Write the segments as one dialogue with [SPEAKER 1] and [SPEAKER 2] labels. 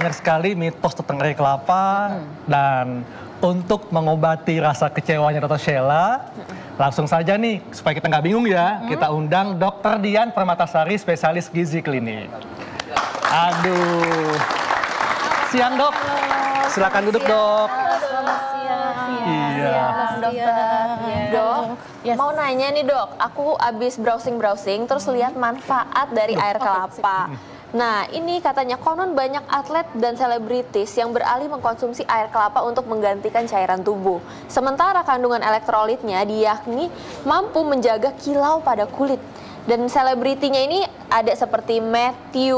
[SPEAKER 1] banyak sekali mitos tentang air kelapa dan untuk mengobati rasa kecewanya Dr. Sheila, langsung saja nih supaya kita nggak bingung ya, kita undang Dr. Dian Permatasari, spesialis gizi klinik. Aduh, siang dok, silakan duduk dok.
[SPEAKER 2] Selamat siang.
[SPEAKER 1] Iya.
[SPEAKER 2] Dok, mau nanya nih dok, aku abis browsing-browsing terus lihat manfaat dari air kelapa. Nah, ini katanya konon banyak atlet dan selebritis yang beralih mengkonsumsi air kelapa untuk menggantikan cairan tubuh. Sementara kandungan elektrolitnya yakni mampu menjaga kilau pada kulit. Dan selebritinya ini ada seperti Matthew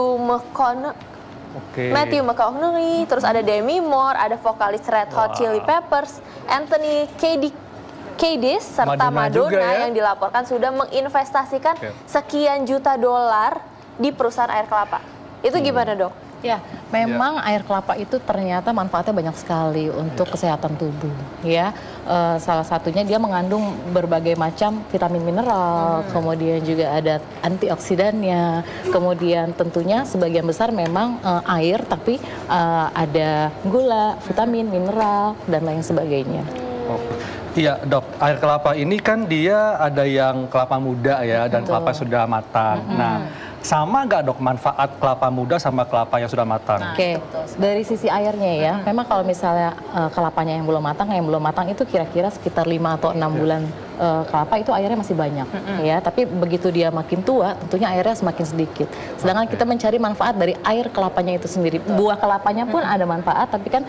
[SPEAKER 2] McConaughey, terus ada Demi Moore, ada vokalis Red Hot Chili Peppers, Anthony Kiedis, serta Madonna yang dilaporkan sudah menginvestasikan sekian juta dolar di perusahaan air kelapa. Itu gimana dok?
[SPEAKER 3] Ya, memang air kelapa itu ternyata manfaatnya banyak sekali untuk kesehatan tubuh. Ya, salah satunya dia mengandung berbagai macam vitamin mineral, kemudian juga ada antioksidannya, kemudian tentunya sebagian besar memang air, tapi ada gula, vitamin, mineral, dan lain sebagainya.
[SPEAKER 1] Iya dok, air kelapa ini kan dia ada yang kelapa muda ya dan kelapa sudah matang. Nah, sama nggak dok manfaat kelapa muda sama kelapa yang sudah matang?
[SPEAKER 3] Oke, dari sisi airnya ya, memang kalau misalnya kelapanya yang belum matang itu kira-kira sekitar 5 atau 6 bulan kelapa itu airnya masih banyak ya, tapi begitu dia makin tua tentunya airnya semakin sedikit. Sedangkan kita mencari manfaat dari air kelapanya itu sendiri. Buah kelapanya pun ada manfaat, tapi kan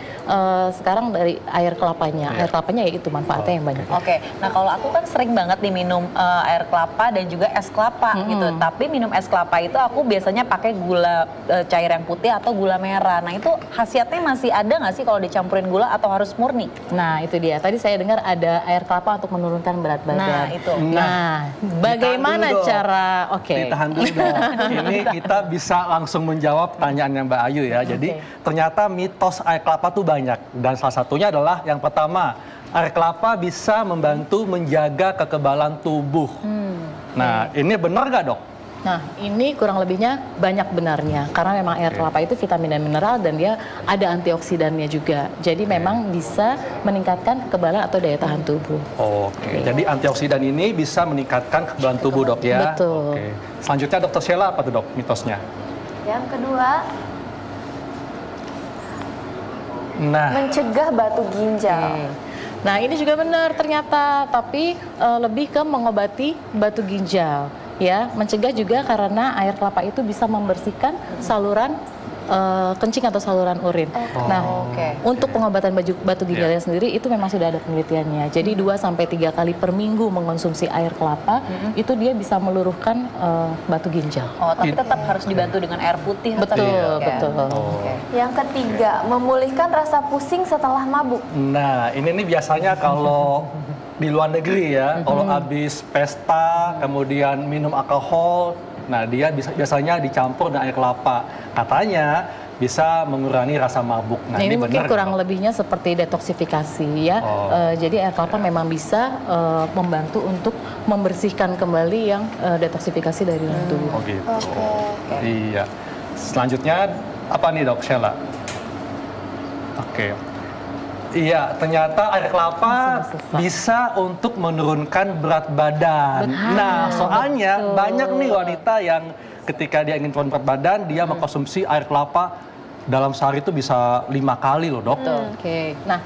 [SPEAKER 3] sekarang dari air kelapanya ya itu manfaatnya yang banyak.
[SPEAKER 4] Oke, nah kalau aku kan sering banget nih minum air kelapa dan juga es kelapa gitu. Tapi minum es kelapa itu aku biasanya pakai gula cair yang putih atau gula merah. Nah itu khasiatnya masih ada nggak sih kalau dicampurin gula atau harus murni?
[SPEAKER 3] Nah itu dia. Tadi saya dengar ada air kelapa untuk menurunkan berat badan.
[SPEAKER 4] Nah itu.
[SPEAKER 3] Nah bagaimana cara?
[SPEAKER 1] Ditahan dulu dong. Ini kita bisa langsung menjawab pertanyaannya Mbak Ayu ya. Jadi ternyata mitos air kelapa tuh banyak dan salah satunya adalah yang pertama, air kelapa bisa membantu menjaga kekebalan tubuh. Nah, ini benar nggak dok?
[SPEAKER 3] Nah, ini kurang lebihnya banyak benarnya. Karena memang air kelapa itu vitamin dan mineral dan dia ada antioksidannya juga. Jadi memang bisa meningkatkan kekebalan atau daya tahan tubuh.
[SPEAKER 1] Jadi antioksidan ini bisa meningkatkan kekebalan tubuh dok ya?
[SPEAKER 3] Betul.
[SPEAKER 1] Selanjutnya Dr. Sheila apa tuh dok mitosnya?
[SPEAKER 2] Yang kedua, mencegah batu ginjal.
[SPEAKER 3] Nah ini juga benar ternyata, tapi lebih ke mengobati batu ginjal. Ya, mencegah juga karena air kelapa itu bisa membersihkan saluran kencing atau saluran urin. Untuk pengobatan batu ginjalnya sendiri itu memang sudah ada penelitiannya. Jadi 2-3 kali per minggu mengonsumsi air kelapa itu dia bisa meluruhkan batu ginjal.
[SPEAKER 4] Tapi tetap harus dibantu dengan air putih.
[SPEAKER 3] Betul.
[SPEAKER 2] Yang ketiga, memulihkan rasa pusing setelah mabuk.
[SPEAKER 1] Nah, ini nih biasanya kalau di luar negeri ya, kalau habis pesta, kemudian minum alkohol, nah dia biasanya dicampur dengan air kelapa. Katanya bisa mengurangi rasa mabuk. Nah,
[SPEAKER 3] ini mungkin
[SPEAKER 1] benar,
[SPEAKER 3] kurang lebihnya seperti detoksifikasi ya. Jadi air kelapa memang bisa membantu untuk membersihkan kembali yang detoksifikasi dari dalam tubuh.
[SPEAKER 1] Iya. Selanjutnya apa nih dok Sheila? Iya, ternyata air kelapa bisa untuk menurunkan berat badan. Nah, soalnya banyak nih wanita yang ketika dia ingin turun berat badan, dia mengkonsumsi air kelapa dalam sehari itu bisa 5 kali loh dok.
[SPEAKER 3] Nah,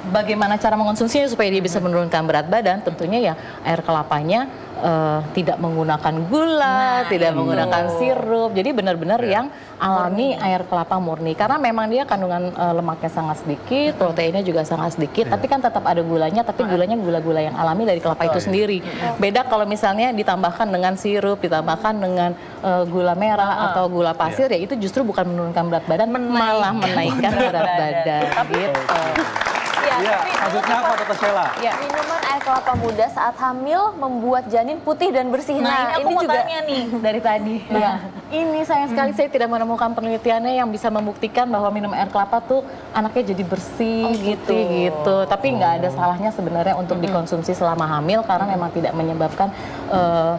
[SPEAKER 3] bagaimana cara mengonsumsinya supaya dia bisa menurunkan berat badan? Tentunya ya air kelapanya tidak menggunakan gula, tidak menggunakan sirup. Jadi benar-benar yang alami air kelapa murni. Karena memang dia kandungan lemaknya sangat sedikit, proteinnya juga sangat sedikit. Tapi kan tetap ada gulanya, tapi gulanya gula-gula yang alami dari kelapa itu sendiri. Beda kalau misalnya ditambahkan dengan sirup, ditambahkan dengan gula merah atau gula pasir, ya itu justru bukan menurunkan berat badan, malah menaikkan berat badan. Gitu.
[SPEAKER 1] Selanjutnya apa Dr. Sheila?
[SPEAKER 2] Minuman air kelapa muda saat hamil membuat janin putih dan bersih.
[SPEAKER 4] Nah ini aku mau tanya nih dari tadi.
[SPEAKER 3] Ini sayang sekali saya tidak menemukan penelitiannya yang bisa membuktikan bahwa minum air kelapa tuh anaknya jadi bersih gitu. Tapi nggak ada salahnya sebenarnya untuk dikonsumsi selama hamil karena memang tidak menyebabkan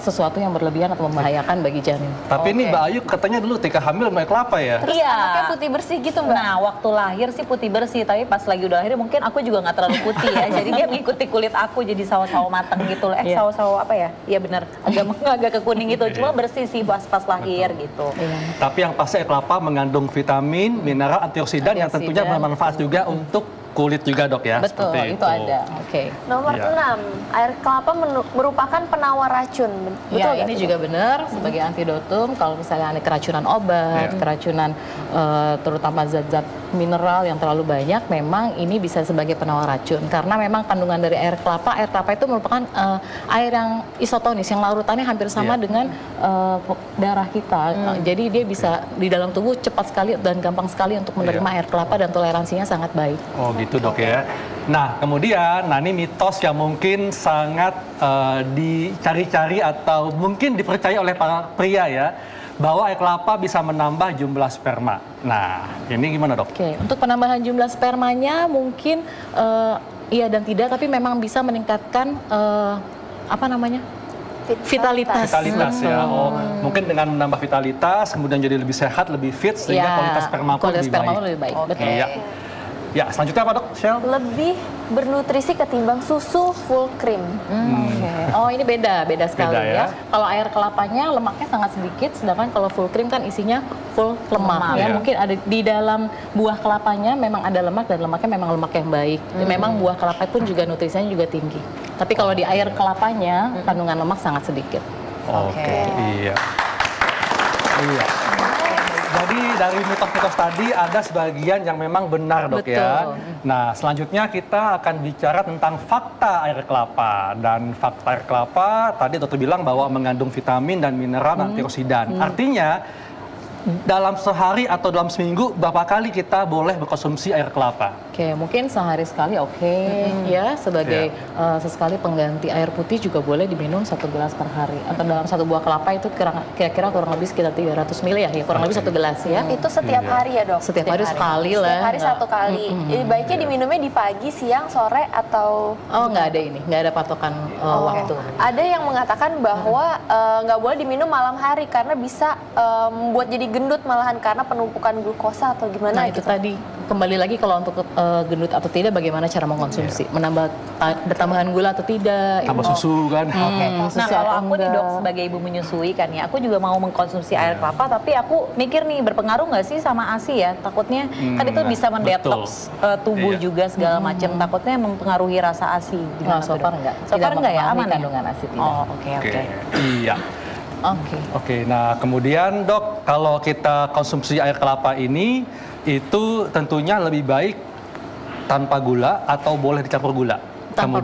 [SPEAKER 3] sesuatu yang berlebihan atau membahayakan bagi janin.
[SPEAKER 1] Tapi ini Mbak Ayu katanya dulu ketika hamil minum air kelapa ya?
[SPEAKER 2] Terus anaknya putih bersih gitu Mbak?
[SPEAKER 4] Nah, waktu lahir sih putih bersih, tapi pas lagi udah lahir mungkin aku juga nggak terlalu putih ya. Jadi dia mengikuti kulit aku jadi sawo-sawo mateng gitu. Sawo-sawo apa ya? Iya benar, agak ke kuning gitu. Cuma bersih sih pas lahir gitu.
[SPEAKER 1] Tapi yang pasti air kelapa mengandung vitamin, mineral, antioksidan yang tentunya bermanfaat juga untuk kulit juga dok ya.
[SPEAKER 3] Betul,
[SPEAKER 1] seperti
[SPEAKER 3] itu ada. Oke.
[SPEAKER 2] Nomor 6, air kelapa merupakan penawar racun. Betul
[SPEAKER 3] Ya, ini juga benar sebagai antidotum kalau misalnya ada keracunan obat, keracunan terutama zat-zat mineral yang terlalu banyak, memang ini bisa sebagai penawar racun karena memang kandungan dari air kelapa itu merupakan air yang isotonis yang larutannya hampir sama dengan darah kita. Jadi dia bisa di dalam tubuh cepat sekali dan gampang sekali untuk menerima air kelapa dan toleransinya sangat baik.
[SPEAKER 1] Oh gitu dok ya. Nah kemudian, ini mitos yang mungkin sangat dicari-cari atau mungkin dipercaya oleh para pria ya, bahwa air kelapa bisa menambah jumlah sperma. Nah ini gimana dok?
[SPEAKER 3] Oke, untuk penambahan jumlah spermanya mungkin iya dan tidak, tapi memang bisa meningkatkan vitalitas
[SPEAKER 1] ya. Oh, mungkin dengan menambah vitalitas, kemudian jadi lebih sehat, lebih fit, sehingga kualitas sperma pun lebih baik.
[SPEAKER 3] Betul.
[SPEAKER 1] Ya, selanjutnya apa dok, Shell?
[SPEAKER 2] Lebih bernutrisi ketimbang susu full cream.
[SPEAKER 3] Oh ini beda sekali
[SPEAKER 1] Beda ya.
[SPEAKER 3] Kalau air kelapanya lemaknya sangat sedikit, sedangkan kalau full cream kan isinya full lemak ya. Mungkin ada di dalam buah kelapanya memang ada lemak dan lemaknya memang lemak yang baik. Memang buah kelapa pun juga nutrisinya juga tinggi. Tapi kalau di air kelapanya kandungan lemak sangat sedikit.
[SPEAKER 1] Oke, iya. Jadi dari mitos-mitos tadi ada sebagian yang memang benar dok ya. Nah selanjutnya kita akan bicara tentang fakta air kelapa. Dan fakta air kelapa tadi dokter bilang bahwa mengandung vitamin dan mineral antioksidan. Artinya dalam sehari atau dalam seminggu berapa kali kita boleh berkonsumsi air kelapa?
[SPEAKER 3] Oke, mungkin sehari sekali ya, sebagai sesekali pengganti air putih juga boleh diminum 1 gelas per hari. Atau dalam satu buah kelapa itu kira-kira kurang lebih sekitar 300 ml ya, kurang lebih 1 gelas ya.
[SPEAKER 2] Itu setiap hari ya dok?
[SPEAKER 3] Setiap hari sekali lah.
[SPEAKER 2] Setiap hari 1 kali. Baiknya diminumnya di pagi, siang, sore atau?
[SPEAKER 3] Oh nggak ada ini, nggak ada patokan waktu.
[SPEAKER 2] Ada yang mengatakan bahwa nggak boleh diminum malam hari karena bisa membuat jadi gendut malahan karena penumpukan glukosa atau gimana.
[SPEAKER 3] Nah itu tadi kembali lagi kalau untuk gendut atau tidak bagaimana cara mengkonsumsi, menambah tambahan gula atau tidak,
[SPEAKER 1] tambah susu kan.
[SPEAKER 4] Nah kalau aku nih dok sebagai ibu menyusui kan ya, aku juga mau mengkonsumsi air kelapa, tapi aku mikir nih berpengaruh nggak sih sama ASI ya, takutnya kan itu bisa mendetoks tubuh juga segala macam, takutnya mempengaruhi rasa ASI.
[SPEAKER 3] Nah, so far enggak
[SPEAKER 4] ya, aman ya?
[SPEAKER 3] Kandungan ASI tidak.
[SPEAKER 4] Oh oke.
[SPEAKER 1] Iya.
[SPEAKER 3] Oke.
[SPEAKER 1] Nah kemudian dok, kalau kita konsumsi air kelapa ini itu tentunya lebih baik tanpa gula atau boleh dicampur gula? Tanpa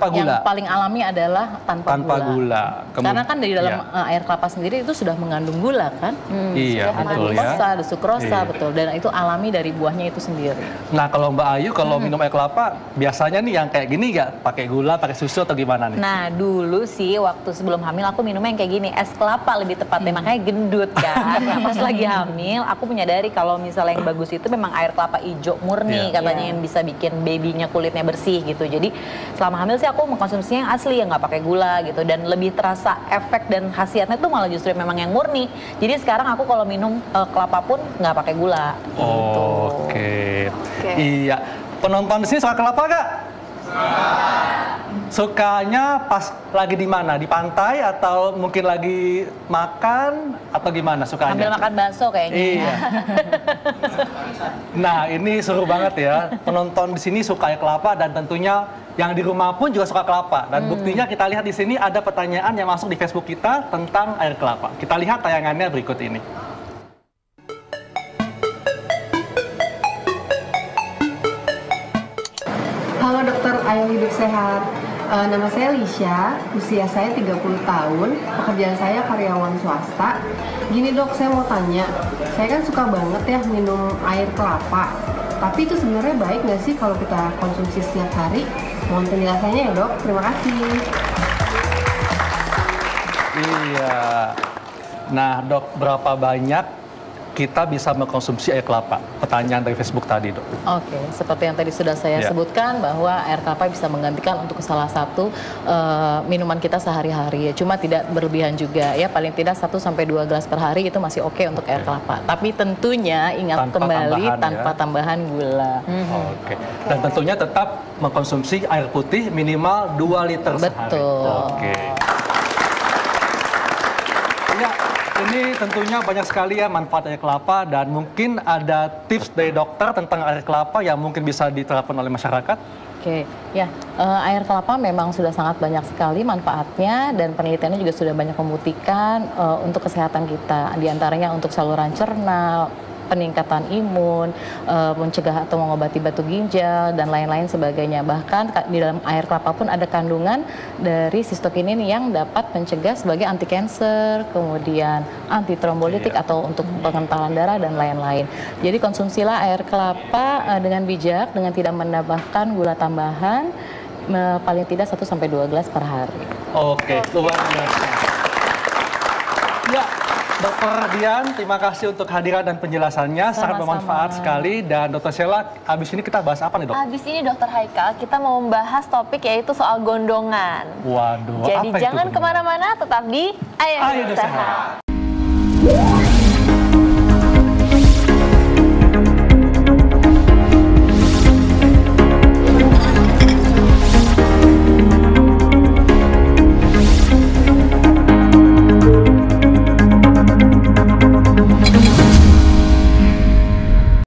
[SPEAKER 1] gula.
[SPEAKER 3] Yang paling alami adalah tanpa gula. Karena kan dari dalam air kelapa sendiri itu sudah mengandung gula kan?
[SPEAKER 1] Iya,
[SPEAKER 3] ada
[SPEAKER 1] betul
[SPEAKER 3] glukosa, ada sukrosa, betul. Dan itu alami dari buahnya itu sendiri.
[SPEAKER 1] Nah, kalau Mbak Ayu kalau minum air kelapa biasanya nih yang kayak gini nggak pakai gula, pakai susu atau gimana nih?
[SPEAKER 4] Nah, dulu sih waktu sebelum hamil aku minumnya yang kayak gini, es kelapa lebih tepatnya, makanya gendut kan. Pas lagi hamil, aku menyadari kalau misalnya yang bagus itu memang air kelapa hijau murni katanya yang bisa bikin babynya kulitnya bersih gitu. Jadi selama hamil sih aku mengkonsumsinya yang asli, yang nggak pakai gula gitu, dan lebih terasa efek dan khasiatnya tuh malah justru memang yang murni. Jadi sekarang aku kalau minum kelapa pun nggak pakai gula.
[SPEAKER 1] Oke. Iya. Penonton di sini suka kelapa nggak? Sukanya pas lagi di mana? Di pantai atau mungkin lagi makan atau gimana sukanya?
[SPEAKER 4] Sambil makan bakso kayaknya.
[SPEAKER 1] Iya. Nah, ini seru banget ya. Penonton di sini suka air kelapa dan tentunya yang di rumah pun juga suka kelapa. Dan buktinya kita lihat di sini ada pertanyaan yang masuk di Facebook kita tentang air kelapa. Kita lihat tayangannya berikut ini.
[SPEAKER 5] Halo dokter, ayo hidup sehat. Nama saya Lisha, usia saya 30 tahun, pekerjaan saya karyawan swasta. Gini dok, saya mau tanya, saya kan suka banget ya minum air kelapa. Tapi itu sebenarnya baik nggak sih kalau kita konsumsi setiap hari? Mohon penjelasannya ya dok, terima kasih.
[SPEAKER 1] Iya. Nah, Dok, berapa banyak kita bisa mengkonsumsi air kelapa? Pertanyaan dari Facebook tadi, Dok.
[SPEAKER 3] Oke, seperti yang tadi sudah saya sebutkan bahwa air kelapa bisa menggantikan untuk salah satu minuman kita sehari-hari. Cuma tidak berlebihan juga ya, paling tidak 1 sampai 2 gelas per hari itu masih oke untuk air kelapa. Tapi tentunya ingat kembali tanpa tambahan gula.
[SPEAKER 1] Oke. Dan tentunya tetap mengkonsumsi air putih minimal 2 liter sehari.
[SPEAKER 3] Betul.
[SPEAKER 1] Oke. Ya, ini tentunya banyak sekali ya manfaat air kelapa dan mungkin ada tips dari dokter tentang air kelapa yang mungkin bisa diterapkan oleh masyarakat.
[SPEAKER 3] Oke, ya air kelapa memang sudah sangat banyak sekali manfaatnya dan penelitiannya juga sudah banyak membuktikan untuk kesehatan kita. Di antaranya untuk saluran cerna, peningkatan imun, mencegah atau mengobati batu ginjal dan lain-lain sebagainya. Bahkan di dalam air kelapa pun ada kandungan dari sitokinin yang dapat mencegah sebagai anti kanker, kemudian anti trombolitik atau untuk pengentalan darah dan lain-lain. Jadi konsumsilah air kelapa dengan bijak dengan tidak menambahkan gula tambahan, paling tidak 1 sampai 2 gelas per hari.
[SPEAKER 1] Oke, luar biasa. Ya, Dokter Dian, terima kasih untuk kehadiran dan penjelasannya. Sangat bermanfaat sekali. Dan Dokter Sheila, abis ini kita bahas apa nih, Dok?
[SPEAKER 2] Abis ini Dokter Haikal, kita mau membahas topik yaitu soal gondongan.
[SPEAKER 1] Waduh,
[SPEAKER 2] jadi
[SPEAKER 1] apa
[SPEAKER 2] jangan
[SPEAKER 1] itu
[SPEAKER 2] kemana-mana, tetap di Ayo Hidup Sehat.